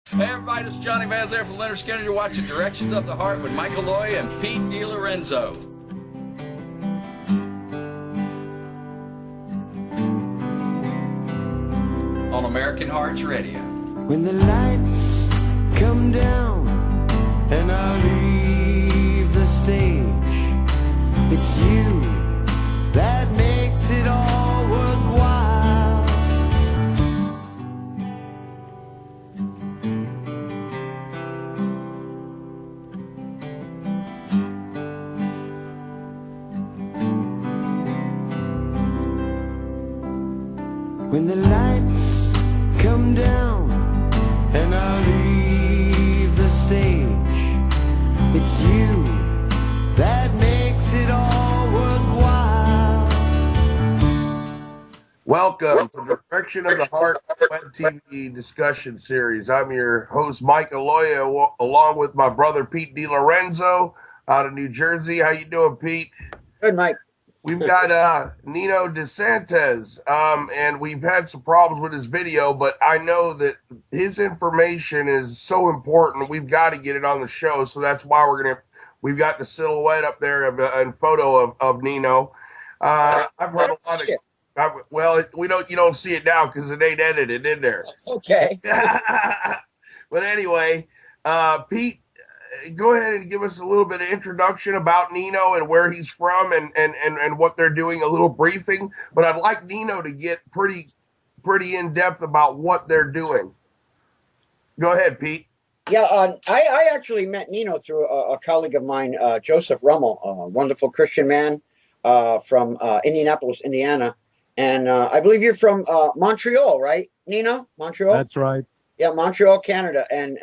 Hey everybody, this is Johnny Vaz there from Leonard Skinner. You're watching Directions of the Heart with Michael Loy and Pete DiLorenzo. On American Hearts Radio. When the lights come down and I leave the stage, it's you that makes it all worthwhile. When the lights come down and I leave the stage, it's you that makes it all worthwhile. Welcome to the Direction of the Heart Web TV discussion series. I'm your host, Mike Aloya, along with my brother, Pete DiLorenzo, out of New Jersey. How you doing, Pete? Good, Mike. We've got Nino Santis, and we've had some problems with his video, but I know that his information is so important. We've got to get it on the show, so that's why we've got the silhouette up there and photo of Nino. I've heard a lot of. You don't see it now because it ain't edited in there. Okay. But anyway, Pete, go ahead and give us a little bit of introduction about Nino and where he's from and what they're doing, a little briefing. But I'd like Nino to get pretty in depth about what they're doing. Go ahead, Pete. Yeah, I actually met Nino through a colleague of mine, Joseph Rummel, a wonderful Christian man from Indianapolis, Indiana. And I believe you're from Montreal, right, Nino? Montreal? That's right. Yeah, Montreal, Canada. And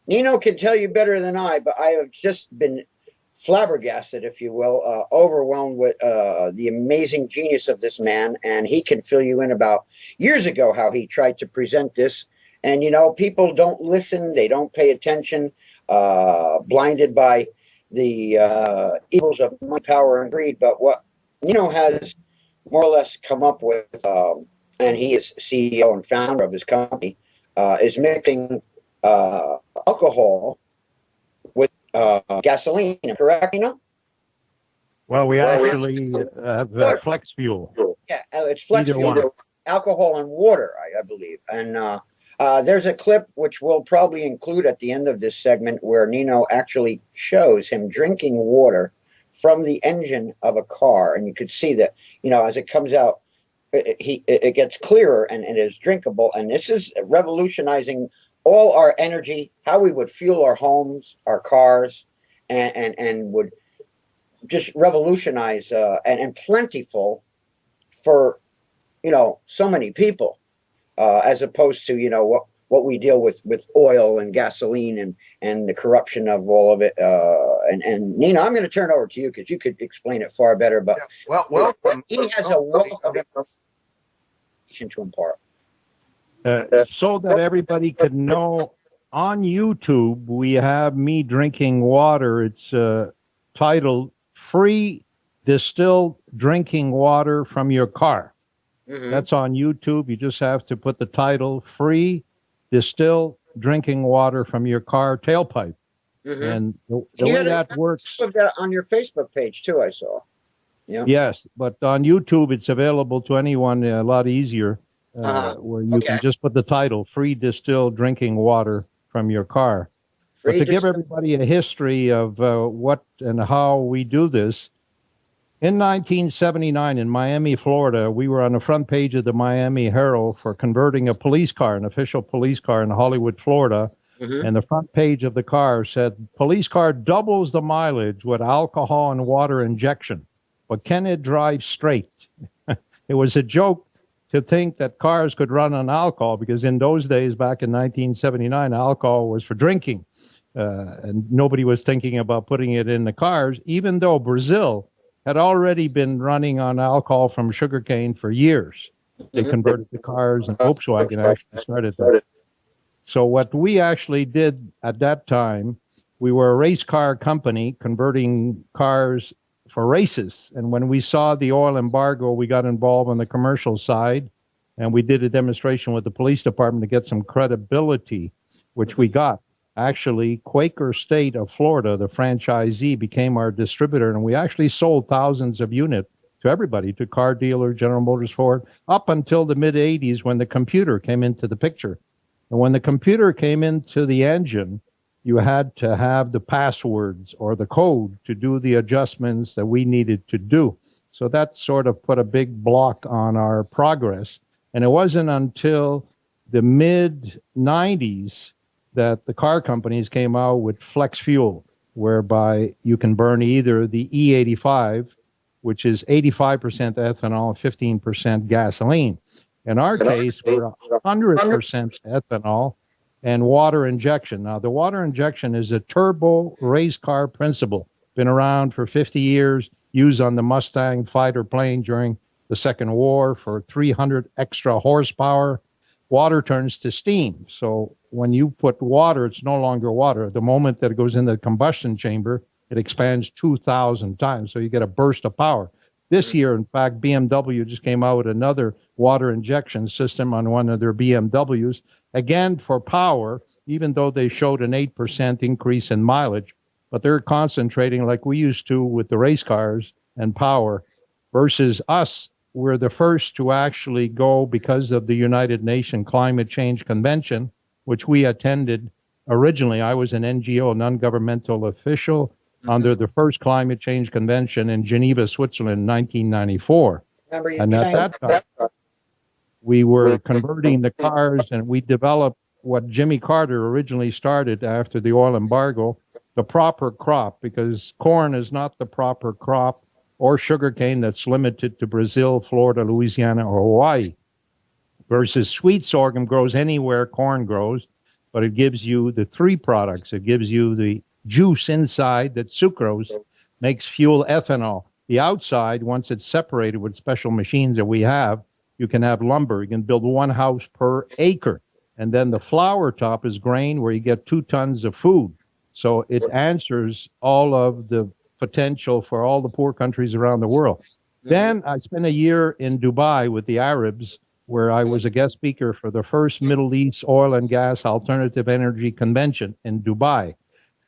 Nino can tell you better than I, but I have just been flabbergasted, if you will, overwhelmed with the amazing genius of this man. And he can fill you in about years ago how he tried to present this. And, you know, people don't listen. They don't pay attention, blinded by the evils of money, power, and greed. But what Nino has more or less come up with, and he is CEO and founder of his company, is mixing alcohol with gasoline. Correct, Nino? Well, we actually have flex fuel. Yeah, it's flex Either fuel, one. alcohol and water, I believe. And there's a clip which we'll probably include at the end of this segment where Nino actually shows him drinking water from the engine of a car. And you could see that, you know, as it comes out, it gets clearer and it is drinkable. And this is revolutionizing all our energy, how we would fuel our homes, our cars, and would just revolutionize and plentiful for, you know, so many people, as opposed to, you know, what we deal with oil and gasoline and the corruption of all of it. And Nina, I'm going to turn over to you because you could explain it far better. But he has a wealth of information to impart. So that everybody could know, on YouTube, we have me drinking water. It's titled Free Distilled Drinking Water from Your Car. Mm-hmm. That's on YouTube. You just have to put the title, Free Distilled Drinking Water from Your Car Tailpipe. Mm-hmm. And the way that works... You have that on your Facebook page, too, I saw. Yeah. Yes, but on YouTube, it's available to anyone a lot easier. Where you can just put the title, Free Distilled Drinking Water from Your Car. But to give everybody a history of what and how we do this, in 1979 in Miami, Florida, we were on the front page of the Miami Herald for converting a police car, an official police car in Hollywood, Florida. Mm-hmm. And the front page of the car said, police car doubles the mileage with alcohol and water injection, but can it drive straight? It was a joke to think that cars could run on alcohol, because in those days, back in 1979, alcohol was for drinking. And nobody was thinking about putting it in the cars, even though Brazil had already been running on alcohol from sugarcane for years. They converted the cars, and Volkswagen actually started that. So what we actually did at that time, we were a race car company converting cars for races. And when we saw the oil embargo, we got involved on the commercial side, and we did a demonstration with the police department to get some credibility which we got. Actually, Quaker State of Florida, the franchisee, became our distributor, and we actually sold thousands of units to everybody, to car dealer, General Motors, Ford, up until the mid-'80s when the computer came into the picture. And when the computer came into the engine, you had to have the passwords or the code to do the adjustments that we needed to do. So that sort of put a big block on our progress. And it wasn't until the mid-'90s that the car companies came out with flex fuel, whereby you can burn either the E85, which is 85% ethanol, 15% gasoline. In our case, we're 100% ethanol and water injection. Now, the water injection is a turbo race car principle. Been around for 50 years, used on the Mustang fighter plane during the Second War for 300 extra horsepower. Water turns to steam. So when you put water, it's no longer water. The moment that it goes in the combustion chamber, it expands 2,000 times. So you get a burst of power. This year, in fact, BMW just came out with another water injection system on one of their BMWs, again for power, even though they showed an 8% increase in mileage. But they're concentrating like we used to with the race cars and power versus us. We're the first to actually go because of the United Nations Climate Change Convention, which we attended originally. I was an NGO, non-governmental official, under the first climate change convention in Geneva, Switzerland, in 1994. And at that time, we were converting the cars, and we developed what Jimmy Carter originally started after the oil embargo, the proper crop, because corn is not the proper crop, or sugarcane that's limited to Brazil, Florida, Louisiana, or Hawaii, versus sweet sorghum grows anywhere corn grows, but it gives you the three products. It gives you the juice inside that sucrose makes fuel ethanol. The outside, once it's separated with special machines that we have, you can have lumber. You can build one house per acre. And then the flour top is grain where you get 2 tons of food. So it answers all of the potential for all the poor countries around the world. Then I spent a year in Dubai with the Arabs, where I was a guest speaker for the first Middle East oil and gas alternative energy convention in Dubai.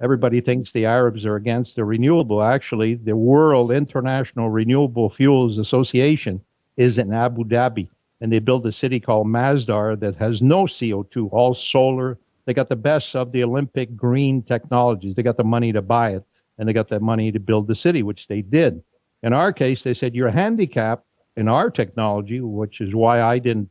Everybody thinks the Arabs are against the renewable. Actually, the World International Renewable Fuels Association is in Abu Dhabi, and they built a city called Masdar that has no CO2, all solar. They got the best of the Olympic green technologies. They got the money to buy it, and they got the money to build the city, which they did. In our case, they said, you're handicapped in our technology, which is why I didn't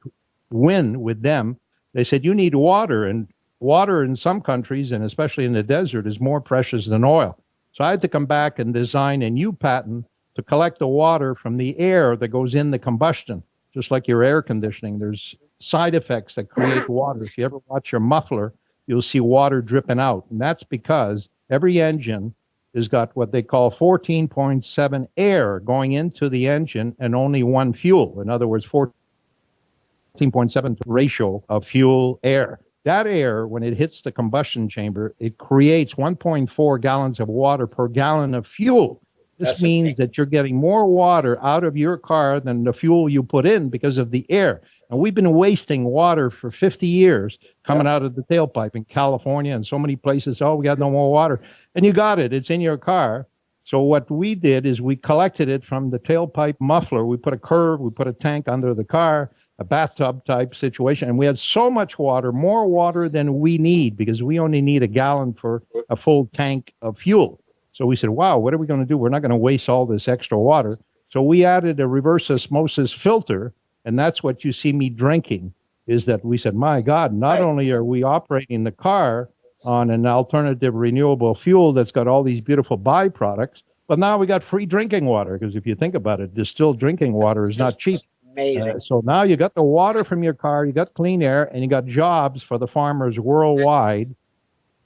win with them. They said, you need water, and water in some countries, and especially in the desert, is more precious than oil. So I had to come back and design a new patent to collect the water from the air that goes in the combustion. Just like your air conditioning, there's side effects that create water. If you ever watch your muffler, you'll see water dripping out. And that's because every engine has got what they call 14.7 air going into the engine and only one fuel. In other words, 14.7 ratio of fuel air. That air, when it hits the combustion chamber, it creates 1.4 gallons of water per gallon of fuel. This means that you're getting more water out of your car than the fuel you put in because of the air. And we've been wasting water for 50 years coming out of the tailpipe in California and so many places. Oh, we got no more water. And you got it. It's in your car. So what we did is we collected it from the tailpipe muffler. We put a curve, we put a tank under the car, a bathtub type situation. And we had so much water, more water than we need, because we only need a gallon for a full tank of fuel. So we said, wow, what are we going to do? We're not going to waste all this extra water. So we added a reverse osmosis filter, and that's what you see me drinking, is that we said, my God, not only are we operating the car on an alternative renewable fuel that's got all these beautiful byproducts, but now we got free drinking water, because if you think about it, distilled drinking water is not cheap. Amazing. So now you got the water from your car, you got clean air, and you got jobs for the farmers worldwide.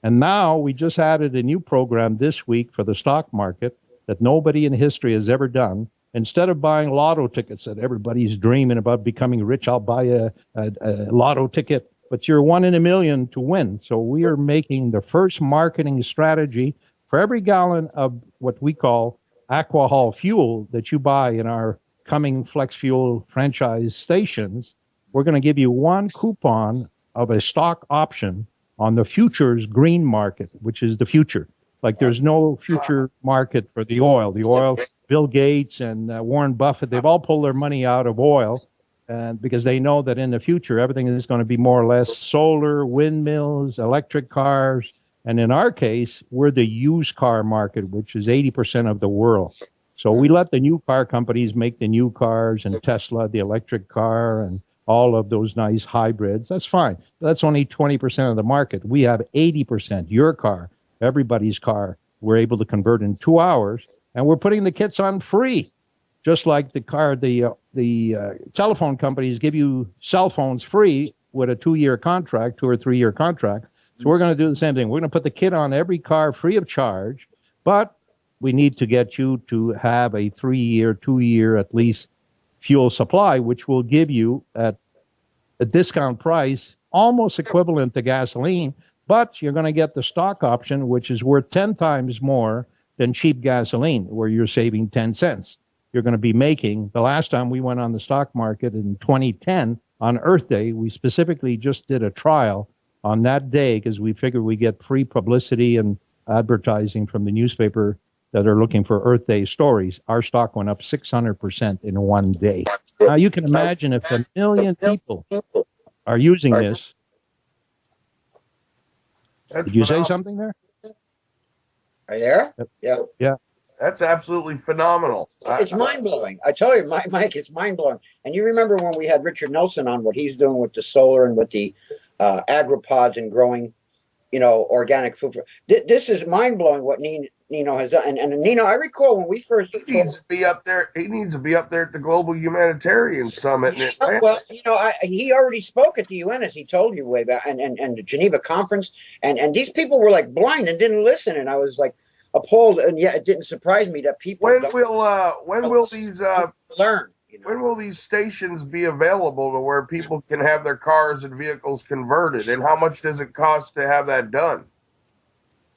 And now we just added a new program this week for the stock market that nobody in history has ever done. Instead of buying lotto tickets that everybody's dreaming about becoming rich, I'll buy a lotto ticket, but you're 1 in a million to win. So we are making the first marketing strategy for every gallon of what we call alcohol fuel that you buy in our coming Flex Fuel franchise stations. We're going to give you one coupon of a stock option on the futures green market, which is the future. Like there's no future market for the oil. The oil, Bill Gates and Warren Buffett, they've all pulled their money out of oil, and because they know that in the future everything is going to be more or less solar, windmills, electric cars. And in our case, we're the used car market, which is 80% of the world. So we let the new car companies make the new cars, and Tesla, the electric car, and all of those nice hybrids. That's fine. That's only 20% of the market. We have 80%. Your car, everybody's car, we're able to convert in 2 hours, and we're putting the kits on free. Just like the telephone companies give you cell phones free with a 2-year contract, 2 or 3 year contract. So we're going to do the same thing. We're going to put the kit on every car free of charge, but we need to get you to have a 3-year, 2-year at least fuel supply, which will give you at a discount price almost equivalent to gasoline, but you're going to get the stock option, which is worth 10 times more than cheap gasoline, where you're saving 10 cents. You're going to be making, the last time we went on the stock market in 2010 on Earth Day, we specifically just did a trial on that day because we figured we get free publicity and advertising from the newspaper that are looking for Earth Day stories. Our stock went up 600% in one day. Now you can imagine if 1 million people are using this. Did you say something there? Are you there? Yeah. Yeah. That's absolutely phenomenal. It's mind-blowing. I tell you, Mike, it's mind-blowing. And you remember when we had Richard Nelson on, what he's doing with the solar and with the agropods and growing, organic food. This is mind-blowing what Nino has done. And Nino, I recall when we first... He needs to be up there. He needs to be up there at the Global Humanitarian Summit. Well, he already spoke at the UN, as he told you way back, and the Geneva conference. And these people were like blind and didn't listen. And I was like, appalled, and yet it didn't surprise me that people. When will these learn? When will these stations be available to where people can have their cars and vehicles converted, and how much does it cost to have that done?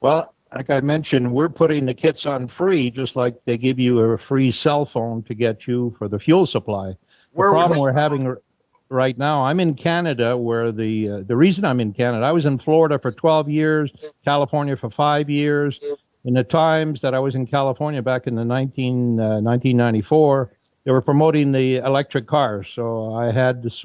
Well, like I mentioned, we're putting the kits on free, just like they give you a free cell phone to get you for the fuel supply. The problem we're having right now, I'm in Canada, where the reason I'm in Canada, I was in Florida for 12 years, California for 5 years. In the times that I was in California back in the 1994, they were promoting the electric cars. So I had this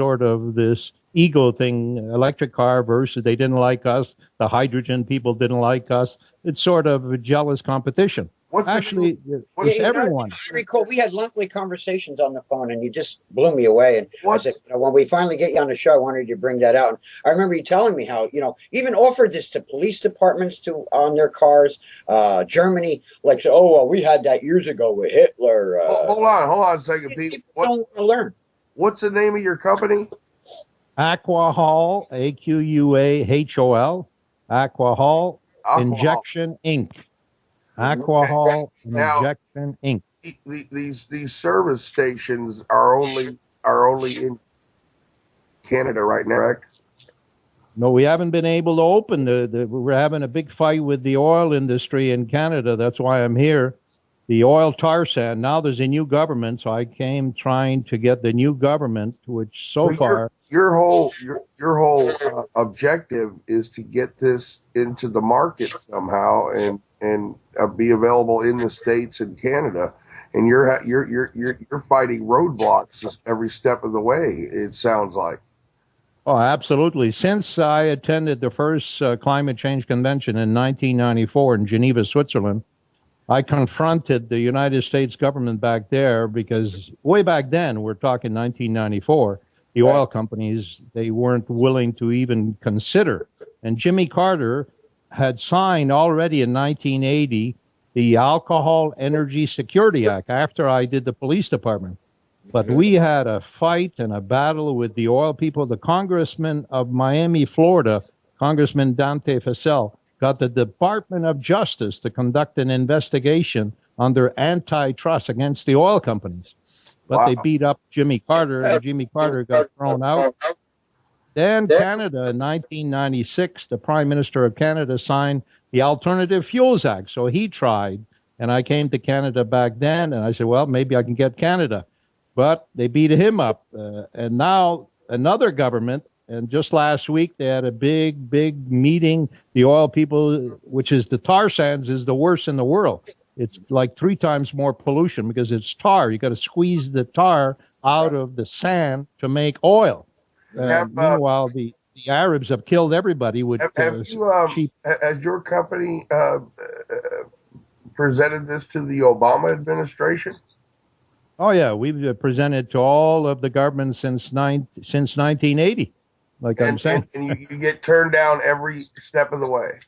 ego thing, electric car versus they didn't like us. The hydrogen people didn't like us. It's sort of a jealous competition. It's everyone. I recall we had monthly conversations on the phone, and you just blew me away. And I said, when we finally get you on the show, I wanted you to bring that out. And I remember you telling me how, even offered this to police departments on their cars. Germany, like, we had that years ago with Hitler. Hold on a second, Pete. Don't want to learn. What's the name of your company? Aquahol, AQUAHOL, Aquahol Injection Inc. Aquahol Injection Inc. These service stations are only in Canada right now, correct? No, we haven't been able to open we're having a big fight with the oil industry in Canada. That's why I'm here. The oil tar sand. Now there's a new government, so I came trying to get the new government, which so far your whole objective is to get this into the market somehow and be available in the States and Canada, and you're fighting roadblocks every step of the way. It sounds like. Oh, absolutely. Since I attended the first climate change convention in 1994 in Geneva, Switzerland, I confronted the United States government back there because way back then, we're talking 1994, the oil companies, they weren't willing to even consider. And Jimmy Carter had signed already in 1980 the Alcohol Energy Security Act after I did the police department. But we had a fight and a battle with the oil people. The congressman of Miami, Florida, Congressman Dante Fascell, got the Department of Justice to conduct an investigation on their antitrust against the oil companies. But they beat up Jimmy Carter, and Jimmy Carter got thrown out. Then Canada, in 1996, the Prime Minister of Canada signed the Alternative Fuels Act. So he tried, and I came to Canada back then, and I said, well, maybe I can get Canada. But they beat him up. And now another government And just last week, they had a big meeting. The oil people, which is the tar sands, is the worst in the world. It's like 3 times more pollution because it's tar. You got to squeeze the tar out of the sand to make oil. Meanwhile, the Arabs have killed everybody with cheap. Has your company presented this to the Obama administration? Oh yeah, we've presented to all of the governments since 1980. Like I'm saying, and you get turned down every step of the way.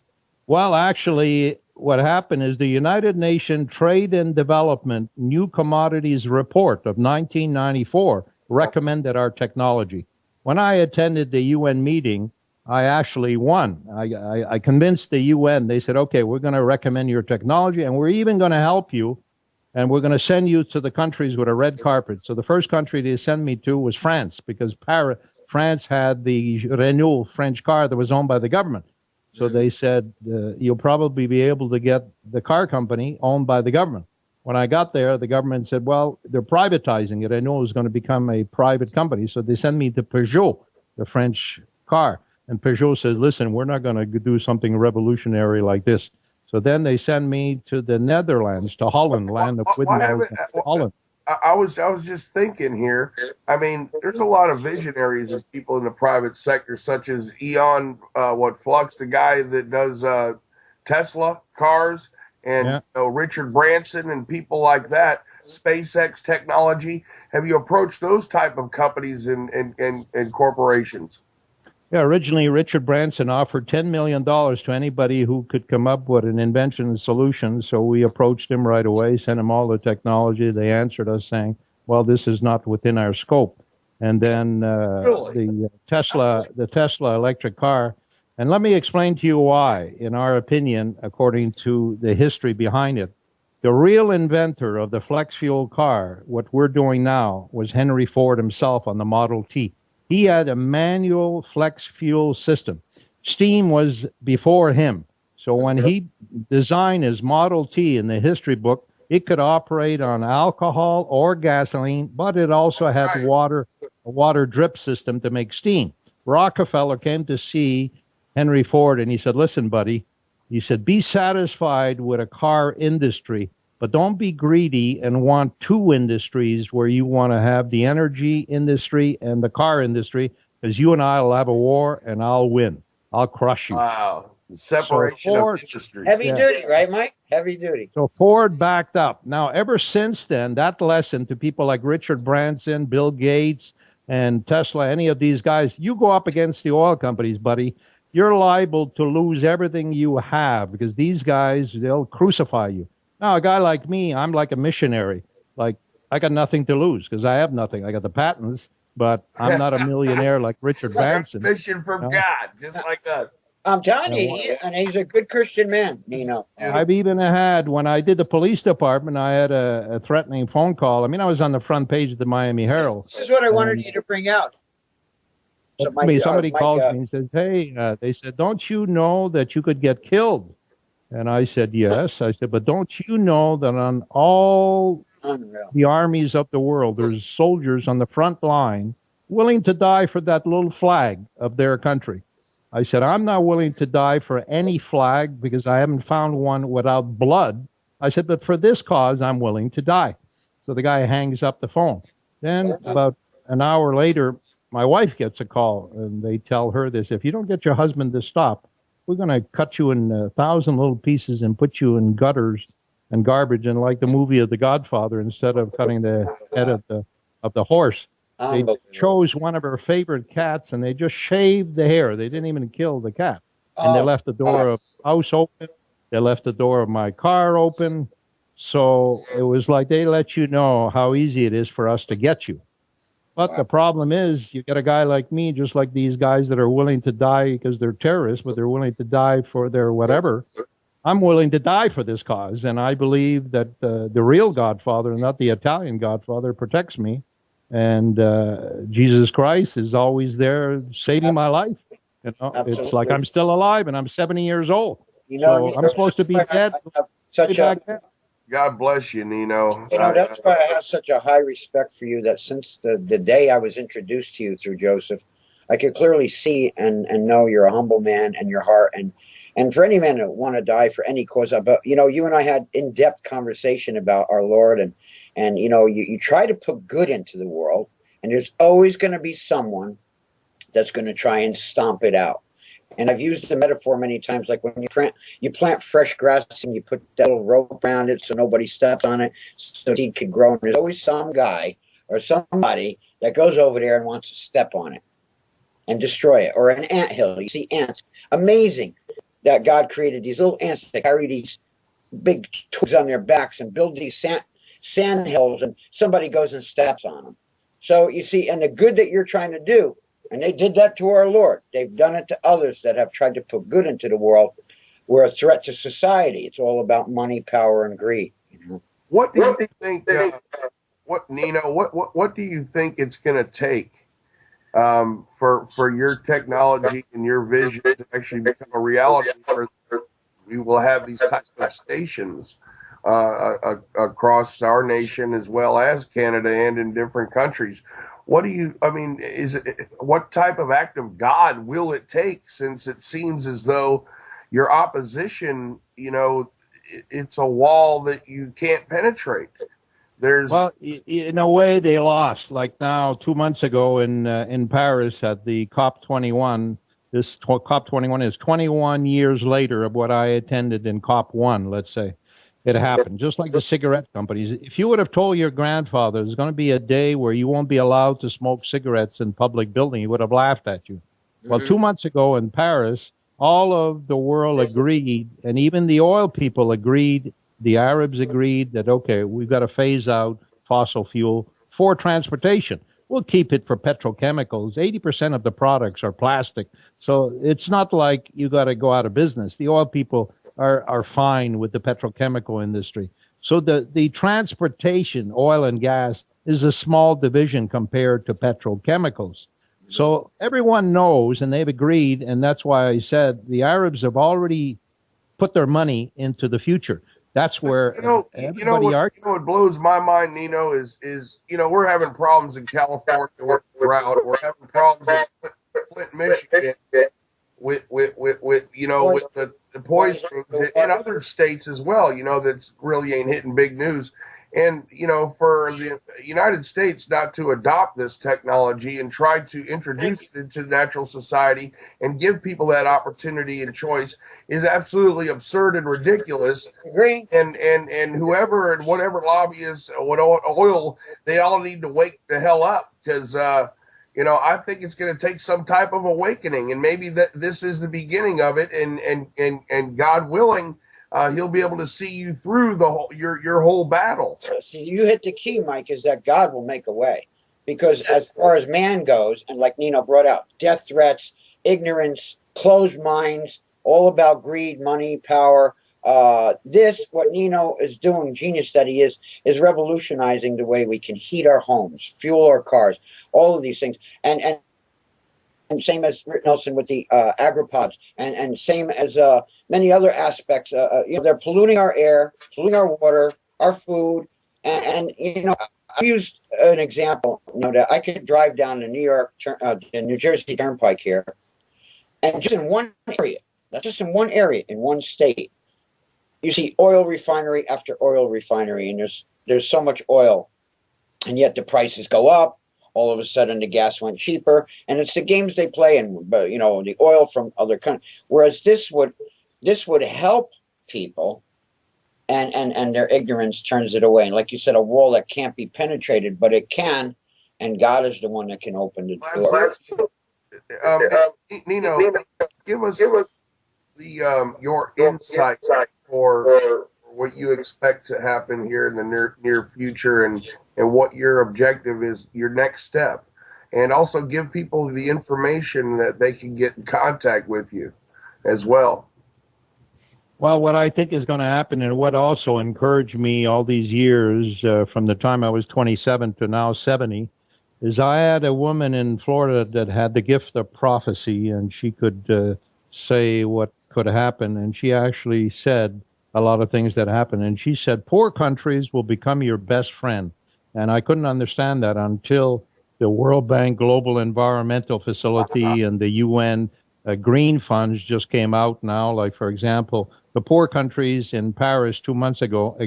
Well, actually, what happened is the United Nations Trade and Development New Commodities Report of 1994 recommended our technology. When I attended the UN meeting, I actually won. I convinced the UN. They said, okay, we're going to recommend your technology, and we're even going to help you, and we're going to send you to the countries with a red carpet. So the first country they sent me to was France, because France had the Renault French car that was owned by the government. So they said, you'll probably be able to get the car company owned by the government. When I got there, the government said, well, they're privatizing it. I know it was going to become a private company. So they sent me to Peugeot, the French car. And Peugeot says, listen, we're not going to do something revolutionary like this. So then they send me to the Netherlands, to Holland, land of windmills, Holland. I was just thinking here. I mean, there's a lot of visionaries of people in the private sector, such as Flux, the guy that does Tesla cars, and Richard Branson and people like that. SpaceX technology. Have you approached those type of companies and corporations? Yeah, originally Richard Branson offered $10 million to anybody who could come up with an invention and solution. So we approached him right away, sent him all the technology. They answered us saying, well, this is not within our scope. And then the Tesla electric car. And let me explain to you why, in our opinion, according to the history behind it. The real inventor of the flex fuel car, what we're doing now, was Henry Ford himself on the Model T. He had a manual flex fuel system. Steam was before him. So when he designed his Model T in the history book, it could operate on alcohol or gasoline, but it also had a water drip system to make steam. Rockefeller came to see Henry Ford and he said, listen, buddy, he said, be satisfied with a car industry, but don't be greedy and want 2 industries where you want to have the energy industry and the car industry, because you and I will have a war and I'll win. I'll crush you. Wow. Separation of industry. Heavy duty, right, Mike? Heavy duty. So Ford backed up. Now, ever since then, that lesson to people like Richard Branson, Bill Gates, and Tesla, any of these guys, you go up against the oil companies, buddy, you're liable to lose everything you have, because these guys, they'll crucify you. Now, a guy like me, I'm like a missionary. Like, I got nothing to lose because I have nothing. I got the patents, but I'm not a millionaire like Richard Branson. Mission from God, just like us. I'm telling you, and he's a good Christian man, Nino. I've even had, when I did the police department, I had a threatening phone call. I mean, I was on the front page of the Miami Herald. This is what I wanted you to bring out. So somebody called me and says, hey, they said, don't you know that you could get killed? And I said, yes. I said, but don't you know that on all the armies of the world, there's soldiers on the front line willing to die for that little flag of their country? I said, I'm not willing to die for any flag because I haven't found one without blood. I said, but for this cause, I'm willing to die. So the guy hangs up the phone. Then about an hour later, my wife gets a call, and they tell her this: if you don't get your husband to stop, we're going to cut you in 1,000 little pieces and put you in gutters and garbage, and like the movie of The Godfather, instead of cutting the head of the horse, they chose one of her favorite cats and they just shaved the hair. They didn't even kill the cat. And they left the door of the house open. They left the door of my car open. So it was like they let you know how easy it is for us to get you. But the problem is, you get a guy like me, just like these guys that are willing to die because they're terrorists, but they're willing to die for their whatever. I'm willing to die for this cause, and I believe that the real Godfather, not the Italian Godfather, protects me, and Jesus Christ is always there saving my life. You know, it's like I'm still alive, and I'm 70 years old. You know, so I'm supposed to be dead. God bless you, Nino. You know, that's why I have such a high respect for you, that since the day I was introduced to you through Joseph, I could clearly see and know you're a humble man and your heart and for any man to want to die for any cause. But you and I had in-depth conversation about our Lord, and you try to put good into the world, and there's always going to be someone that's going to try and stomp it out. And I've used the metaphor many times, like when you plant fresh grass and you put that little rope around it so nobody steps on it, so the seed could grow. And there's always some guy or somebody that goes over there and wants to step on it and destroy it. Or an anthill. You see ants. Amazing that God created these little ants that carry these big twigs on their backs and build these sand hills, and somebody goes and steps on them. So you see, and the good that you're trying to do, and they did that to our Lord. They've done it to others that have tried to put good into the world. We're a threat to society. It's all about money, power, and greed. What do you think? What Nino? What do you think it's going to take for your technology and your vision to actually become a reality? Where we will have these types of stations across our nation as well as Canada and in different countries. What do you? I mean, what type of act of God will it take? Since it seems as though your opposition, it's a wall that you can't penetrate. Well, in a way, they lost. Like now, 2 months ago in Paris at the COP21. This COP21 is 21 years later of what I attended in COP1. Let's say. It happened, just like the cigarette companies. If you would have told your grandfather there's going to be a day where you won't be allowed to smoke cigarettes in public building, he would have laughed at you. Well, 2 months ago in Paris, all of the world agreed, and even the oil people agreed, the Arabs agreed that, okay, we've got to phase out fossil fuel for transportation. We'll keep it for petrochemicals. 80% of the products are plastic. So it's not like you got to go out of business. The oil people are fine with the petrochemical industry. So the transportation, oil and gas, is a small division compared to petrochemicals. So everyone knows, and they've agreed, and that's why I said the Arabs have already put their money into the future. That's where what blows my mind, Nino, is we're having problems in California with drought. We're having problems in Flint, Michigan with the poisonings in other states as well, that's really ain't hitting big news. And, for the United States not to adopt this technology and try to introduce it into natural society and give people that opportunity and choice is absolutely absurd and ridiculous. Agree. And whoever and whatever lobbyists, what oil, they all need to wake the hell up because, I think it's going to take some type of awakening, and maybe this is the beginning of it. And God willing, He'll be able to see you through your whole battle. See, you hit the key, Mike, is that God will make a way, because as far as man goes, and like Nino brought out, death threats, ignorance, closed minds, all about greed, money, power. What Nino is doing, genius that he is revolutionizing the way we can heat our homes, fuel our cars, all of these things. And same as Rick Nelson with the agropods, and same as many other aspects. They're polluting our air, polluting our water, our food. And I used an example, that I could drive down the New Jersey Turnpike here, and just in one area, not just in one area, in one state, you see oil refinery after oil refinery, and there's so much oil, and yet the prices go up. All of a sudden, the gas went cheaper, and it's the games they play, and the oil from other countries. Whereas this would help people, and their ignorance turns it away. And like you said, a wall that can't be penetrated, but it can, and God is the one that can open the door. Nino, give us your insight for what you expect to happen here in the near future, and what your objective is, your next step, and also give people the information that they can get in contact with you as well. Well, what I think is going to happen, and what also encouraged me all these years, from the time I was 27 to now 70, is I had a woman in Florida that had the gift of prophecy, and she could say what could happen, and she actually said a lot of things that happened. And she said, poor countries will become your best friend. And I couldn't understand that until the World Bank Global Environmental Facility and the UN green funds just came out now. Like, for example, the poor countries in Paris 2 months ago,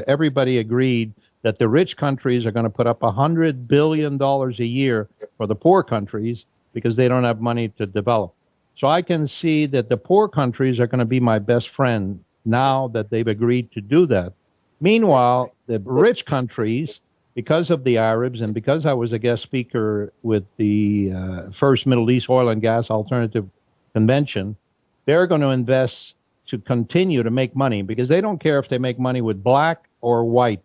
everybody agreed that the rich countries are going to put up $100 billion a year for the poor countries because they don't have money to develop. So I can see that the poor countries are going to be my best friend now that they've agreed to do that. Meanwhile, the rich countries, because of the Arabs and because I was a guest speaker with the first Middle East Oil and Gas Alternative Convention, they're going to invest to continue to make money because they don't care if they make money with black or white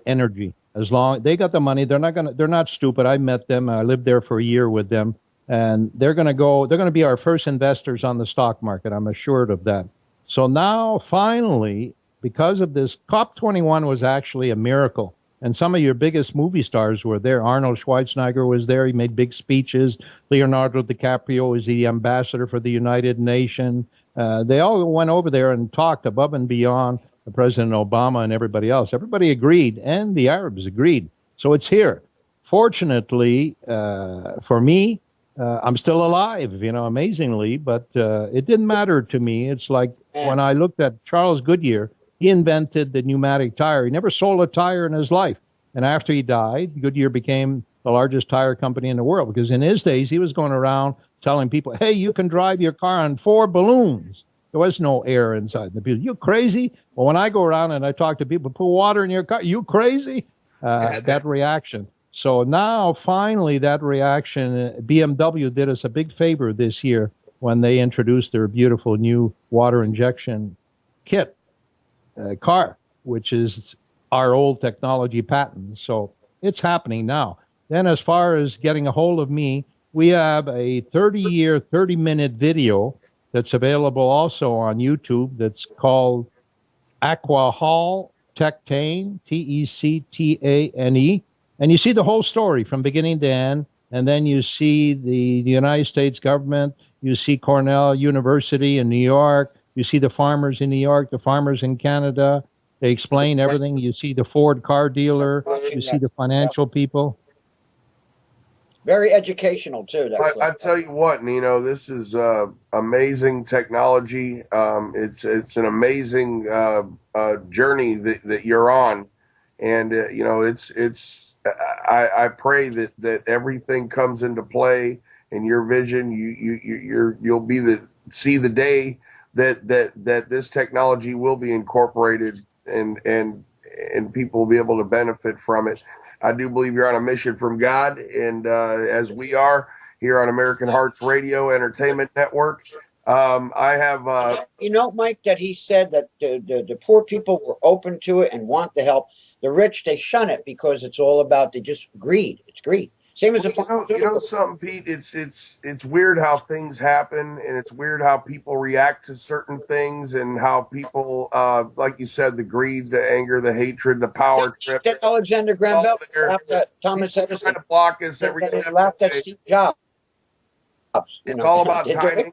energy. As long they got the money, they're not stupid. I met them. I lived there for a year with them, and they're going to be our first investors on the stock market. I'm assured of that. So now, finally, because of this, COP21 was actually a miracle. And some of your biggest movie stars were there. Arnold Schwarzenegger was there. He made big speeches. Leonardo DiCaprio is the ambassador for the United Nations. They all went over there and talked above and beyond President Obama and everybody else. Everybody agreed, and the Arabs agreed. So it's here. Fortunately, for me, I'm still alive, amazingly, but it didn't matter to me. It's like when I looked at Charles Goodyear, he invented the pneumatic tire. He never sold a tire in his life. And after he died, Goodyear became the largest tire company in the world because in his days, he was going around telling people, hey, you can drive your car on 4 balloons. There was no air inside. The people, you crazy? Well, when I go around and I talk to people, put water in your car, you crazy? That reaction. So now, finally, that reaction, BMW did us a big favor this year when they introduced their beautiful new water injection kit car, which is our old technology patent. So it's happening now. Then as far as getting a hold of me, we have a 30-minute video that's available also on YouTube that's called Aquahal Tectane, Tectane. And you see the whole story from beginning to end. And then you see the United States government. You see Cornell University in New York. You see the farmers in New York, the farmers in Canada. They explain everything. You see the Ford car dealer. You see the financial people. Very educational, too. I tell you what, Nino, this is amazing technology. It's an amazing journey that you're on. And, I pray that everything comes into play in your vision. You'll see the day that this technology will be incorporated and people will be able to benefit from it. I do believe you're on a mission from God, and as we are here on American Hearts Radio Entertainment Network. I have Mike, that he said that the poor people were open to it and want the help. The rich, they shun it because it's all about just greed. It's greed. Same as something, Pete. It's weird how things happen, and it's weird how people react to certain things, and how people, like you said, the greed, the anger, the hatred, the power trip. Alexander Graham Bell laughed at Thomas Edison. Trying to block us every step. They laughed at Steve Jobs. It's all about timing,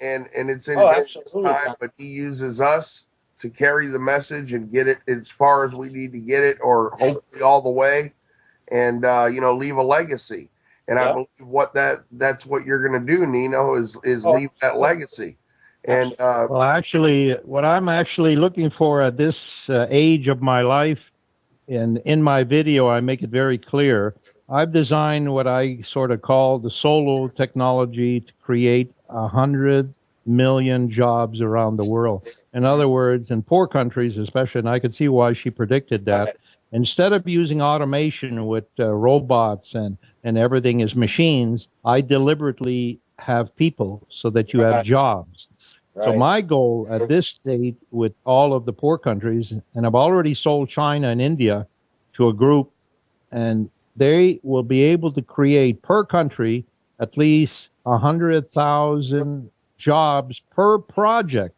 and it's in His time. But He uses us to carry the message and get it as far as we need to get it, or hopefully all the way. And leave a legacy, and I believe that's what you're going to do, Nino, is leave that legacy. And well, actually, what I'm actually looking for at this age of my life, and in my video, I make it very clear. I've designed what I sort of call the solo technology to create 100 million jobs around the world. In other words, in poor countries, especially, and I could see why she predicted that. Okay. Instead of using automation with robots and everything is machines, I deliberately have people so that you have jobs. Right. So my goal at this state with all of the poor countries, and I've already sold China and India to a group, and they will be able to create per country at least 100,000 jobs per project.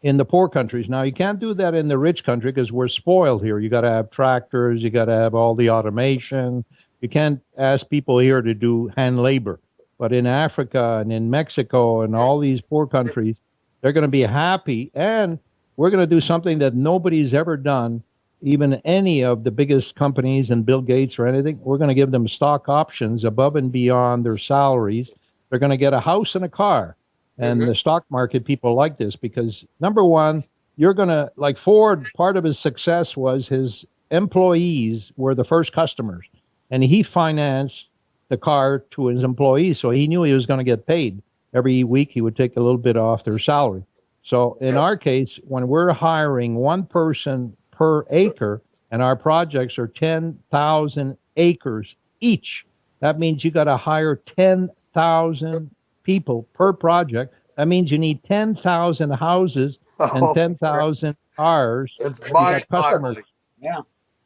In the poor countries. Now, you can't do that in the rich country because we're spoiled here. You got to have tractors. You got to have all the automation. You can't ask people here to do hand labor. But in Africa and in Mexico and all these poor countries, they're going to be happy. And we're going to do something that nobody's ever done even any of the biggest companies and Bill Gates or anything, we're going to give them stock options above and beyond their salaries. They're going to get a house and a car. And the stock market people like this because, number one, you're going to, like Ford, part of his success was his employees were the first customers. And he financed the car to his employees, so he knew he was going to get paid. Every week he would take a little bit off their salary. So in our case, when we're hiring one person per acre, and our projects are 10,000 acres each, that means you got to hire 10,000 people per project. That means you need 10,000 houses and 10,000 cars. That's mind-boggling. Yeah.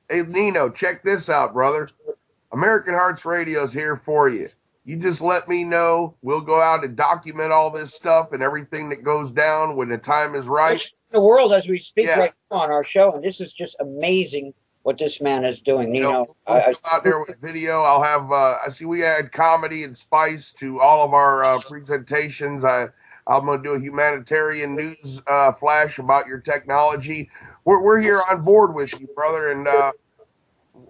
Hey, Nino, check this out, brother. American Hearts Radio is here for you. You just let me know. We'll go out and document all this stuff and everything that goes down when the time is right. The world as we speak right now on our show, and this is just amazing what this man is doing. Nino, we'll come out there with video. I'll have. I see we add comedy and spice to all of our presentations. I'm going to do a humanitarian news flash about your technology. We're here on board with you, brother, and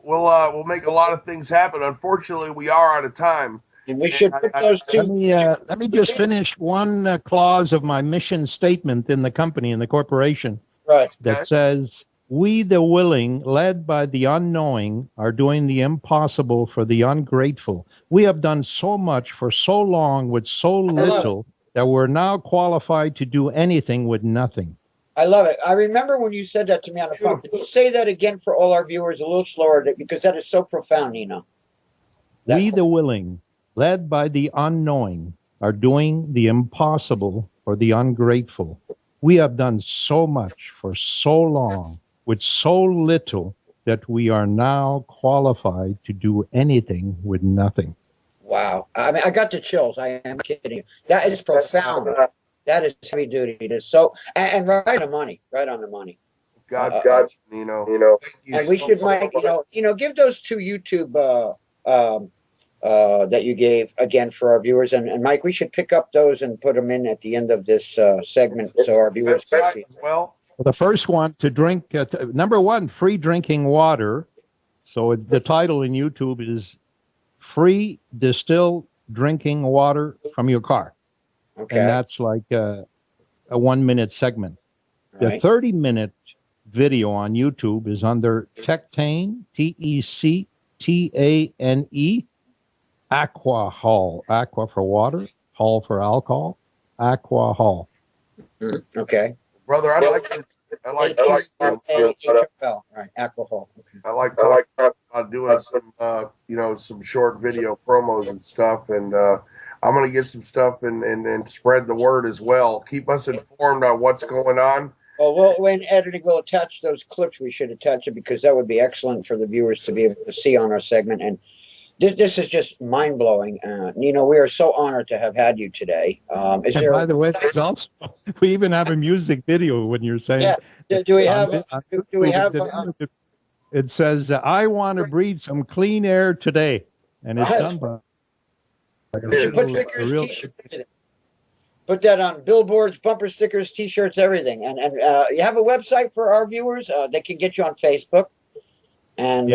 we'll make a lot of things happen. Unfortunately, we are out of time. And we should put those two. Let me just finish one clause of my mission statement in the company, in the corporation. Right. That says, we the willing, led by the unknowing, are doing the impossible for the ungrateful. We have done so much for so long with so little that we're now qualified to do anything with nothing. I love it. I remember when you said that to me on the phone. Can you say that again for all our viewers a little slower? Because that is so profound, Nino. We the willing, led by the unknowing, are doing the impossible for the ungrateful. We have done so much for so long with so little that we are now qualified to do anything with nothing. Wow. I mean, I got the chills. I am kidding you. That is profound. That is heavy duty. It is so, and right on the money. Right on the money. God, Nino. And we should, Mike, give those two YouTube that you gave again for our viewers, and Mike, we should pick up those and put them in at the end of this segment so our viewers can see. Well, the first one to drink, number one, free drinking water. So the title in YouTube is Free Distilled Drinking Water from Your Car. Okay. And that's like a 1 minute segment. The 30-minute video on YouTube is under Tectane, TECTANE, Aqua Hall. Aqua for water, Hall for alcohol, Aqua Hall. Okay. Brother, I like alcohol. Okay. I like talking about doing some short video promos and stuff, and I'm going to get some stuff and spread the word as well. Keep us informed on what's going on. Well, when editing, we'll attach those clips. We should attach it because that would be excellent for the viewers to be able to see on our segment. And this is just mind blowing, Nino. We are so honored to have had you today. By the way, we even have a music video when you're saying. Yeah. Do we have? It says, "I want to breathe some clean air today," and it's done by. Put that on billboards, bumper stickers, T-shirts, everything. And you have a website for our viewers. They can get you on Facebook. And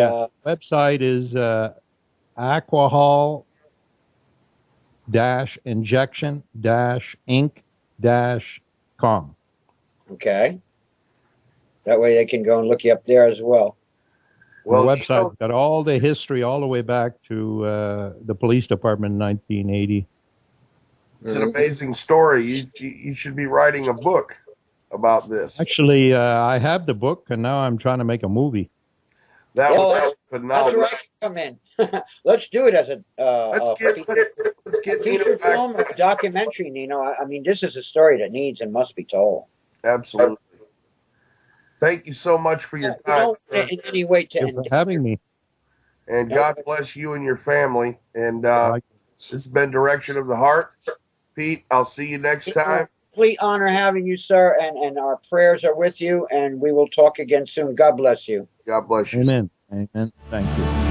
website is aquahol-injection-inc.com. Okay. That way they can go and look you up there as well. Well, the website got all the history all the way back to the police department in 1980. It's an amazing story. You should be writing a book about this. Actually, I have the book, and now I'm trying to make a movie. That was phenomenal. That's where I can come in. Let's do it as a feature film or a documentary, Nino. I mean, this is a story that needs and must be told. Absolutely. Thank you so much for your time. In any way to end for having me. And God bless you and your family. And this has been Direction of the Heart. Pete, I'll see you next time. Complete honor having you, sir. And our prayers are with you. And we will talk again soon. God bless you. God bless you. Amen. Amen. Thank you.